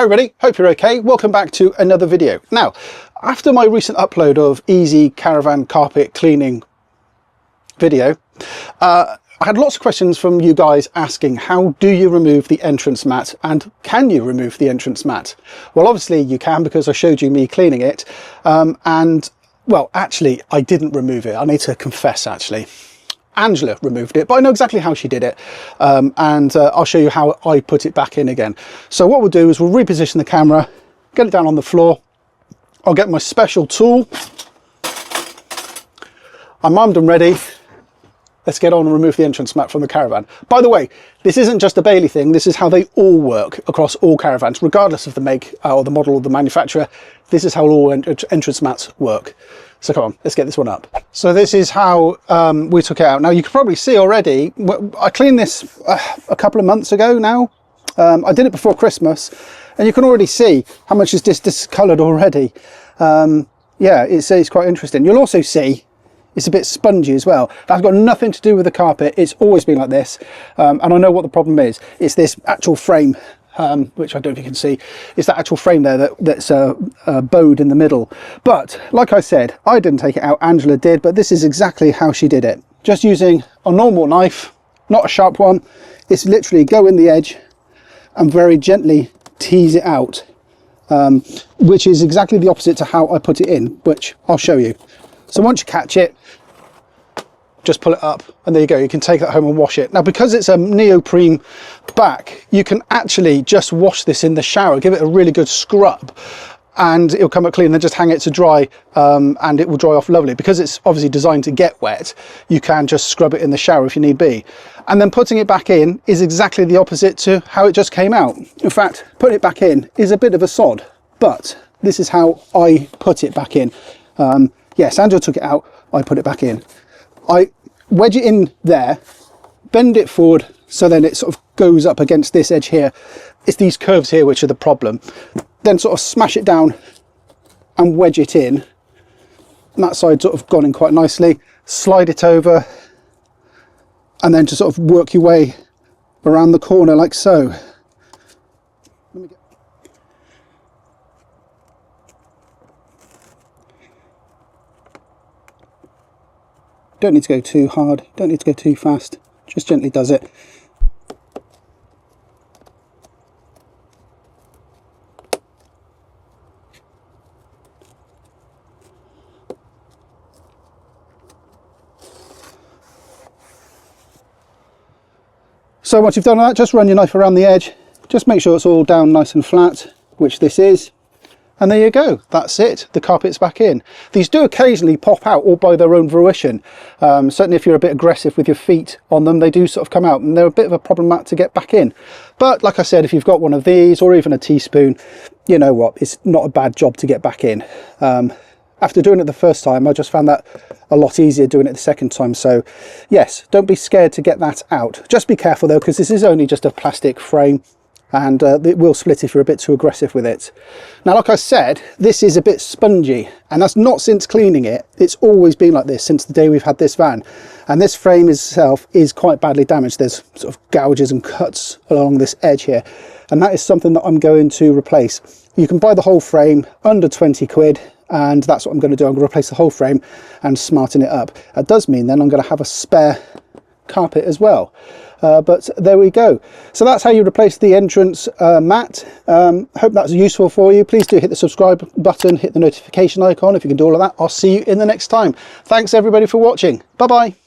Hi everybody, hope you're okay. Welcome back to another video. Now, after my recent upload of easy caravan carpet cleaning video, I had lots of questions from you guys asking, how do you remove the entrance mat, and can you remove the entrance mat? Well, obviously you can, because I showed you me cleaning it, and well, actually I didn't remove it. I need to confess, actually. Angela removed it, but I know exactly how she did it, and I'll show you how I put it back in again. So what we'll do is we'll reposition the camera, get it down on the floor. I'll get my special tool. I'm armed and ready. Let's get on and remove the entrance mat from the Caravan. By the way, this isn't just a Bailey thing. This is how they all work across all caravans, regardless of the make or the model or the manufacturer. This is how all entrance mats work. So come on, let's get this one up. So this is how we took it out. Now you can probably see already, I cleaned this a couple of months ago now. I did it before Christmas, and you can already see how much is discoloured already. Yeah, it's quite interesting. You'll also see it's a bit spongy as well. That's got nothing to do with the carpet. It's always been like this, and I know what the problem is. It's this actual frame, which I don't know if you can see. It's that actual frame there that's bowed in the middle. But like I said, I didn't take it out, Angela did, but this is exactly how she did it. Just using a normal knife, not a sharp one. It's literally go in the edge and very gently tease it out, which is exactly the opposite to how I put it in, which I'll show you. So once you catch it, just pull it up, and there you go. You can take that home and wash it. Now, because it's a neoprene back, you can actually just wash this in the shower, give it a really good scrub, and it'll come out clean. Then just hang it to dry, and it will dry off lovely. Because it's obviously designed to get wet, you can just scrub it in the shower if you need be. And then putting it back in is exactly the opposite to how it just came out. In fact, putting it back in is a bit of a sod, but this is how I put it back in. Yes, Angela took it out, I put it back in. I wedge it in there, bend it forward, so then it sort of goes up against this edge here. It's these curves here which are the problem. Then sort of smash it down and wedge it in. And that side's sort of gone in quite nicely. Slide it over, and then just sort of work your way around the corner like so. Don't need to go too hard, don't need to go too fast, just gently does it. So once you've done that, just run your knife around the edge, just make sure it's all down nice and flat, which this is. And there you go, that's it, the carpet's back in. These do occasionally pop out all by their own fruition. Certainly if you're a bit aggressive with your feet on them, they do sort of come out, and they're a bit of a problem mat to get back in. But like I said, if you've got one of these, or even a teaspoon, you know what, it's not a bad job to get back in. After doing it the first time, I just found that a lot easier doing it the second time. So yes, don't be scared to get that out. Just be careful though, because this is only just a plastic frame, and it will split if you're a bit too aggressive with it. Now, like I said, this is a bit spongy, and that's not since cleaning it. It's always been like this since the day we've had this van. And this frame itself is quite badly damaged. There's sort of gouges and cuts along this edge here, and that is something that I'm going to replace. You can buy the whole frame under 20 quid, and that's what I'm going to do. I'm going to replace the whole frame and smarten it up. That does mean then I'm going to have a spare carpet as well. But there we go. So that's how you replace the entrance mat. Hope that's useful for you. Please do hit the subscribe button, hit the notification icon if you can do all of that. I'll see you in the next time. Thanks everybody for watching. Bye bye.